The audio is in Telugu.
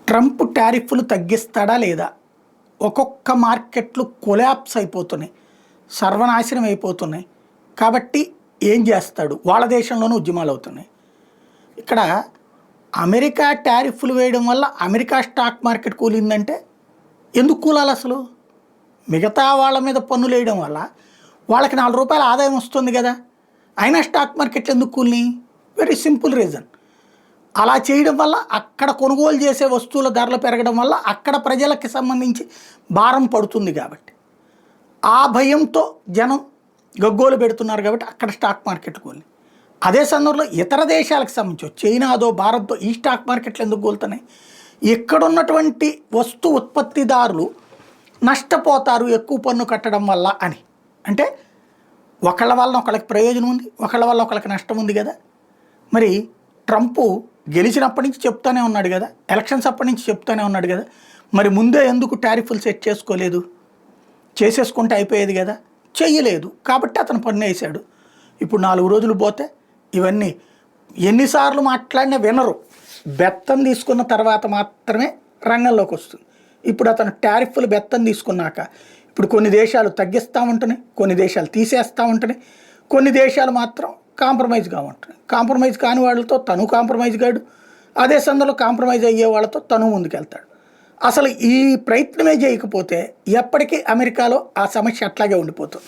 ట్రంప్ టారిఫ్లు తగ్గిస్తాడా లేదా? ఒక్కొక్క మార్కెట్లు కొలాప్స్ అయిపోతున్నాయి, సర్వనాశనం అయిపోతున్నాయి. కాబట్టి ఏం చేస్తాడు? వాళ్ళ దేశంలోనూ ఉద్యమాలు అవుతున్నాయి. ఇక్కడ అమెరికా టారిఫ్లు వేయడం వల్ల అమెరికా స్టాక్ మార్కెట్ కూలిందంటే ఎందుకు కూలాలి అసలు? మిగతా వాళ్ళ మీద పన్నులు వేయడం వల్ల వాళ్ళకి ₹4 ఆదాయం వస్తుంది కదా, అయినా స్టాక్ మార్కెట్లు ఎందుకు కూలినాయి? Very simple reason. అలా చేయడం వల్ల అక్కడ కొనుగోలు చేసే వస్తువుల ధరలు పెరగడం వల్ల అక్కడ ప్రజలకి సంబంధించి భారం పడుతుంది. కాబట్టి ఆ భయంతో జనం గగ్గోలు పెడుతున్నారు. కాబట్టి అక్కడ స్టాక్ మార్కెట్ కూలి. అదే సందర్భంలో ఇతర దేశాలకు సంబంధించి చైనాదో భారత్తో ఈ స్టాక్ మార్కెట్లు ఎందుకు కూలుతున్నాయి? ఇక్కడున్నటువంటి వస్తు ఉత్పత్తిదారులు నష్టపోతారు ఎక్కువ పన్ను కట్టడం వల్ల అని. అంటే ఒకళ్ళ వల్ల ఒకళ్ళకి ప్రయోజనం ఉంది, ఒకళ్ళ వల్ల ఒకళ్ళకి నష్టం ఉంది కదా. మరి ట్రంప్ గెలిచినప్పటి నుంచి చెప్తానే ఉన్నాడు కదా, ఎలక్షన్స్ అప్పటి నుంచి చెప్తానే ఉన్నాడు కదా, మరి ముందే ఎందుకు టారిఫ్లు సెట్ చేసుకోలేదు? చేసేసుకుంటే అయిపోయేది కదా, చెయ్యలేదు. కాబట్టి అతను పన్ను వేసాడు. ఇప్పుడు 4 రోజులు పోతే ఇవన్నీ ఎన్నిసార్లు మాట్లాడినా వినరు. బెత్తం తీసుకున్న తర్వాత మాత్రమే రంగంలోకి వస్తుంది. ఇప్పుడు అతను టారిఫ్లు బెత్తం తీసుకున్నాక ఇప్పుడు కొన్ని దేశాలు తగ్గిస్తూ ఉంటున్నాయి, కొన్ని దేశాలు తీసేస్తూ ఉంటున్నాయి, కొన్ని దేశాలు మాత్రం కాంప్రమైజ్గా ఉంటున్నాయి. కాంప్రమైజ్ కాని వాళ్ళతో తను కాంప్రమైజ్ కాడు, అదే సందర్భంలో కాంప్రమైజ్ అయ్యే వాళ్ళతో తను ముందుకెళ్తాడు. అసలు ఈ ప్రయత్నమే చేయకపోతే ఎప్పటికీ అమెరికాలో ఆ సమస్య అట్లాగే ఉండిపోతుంది.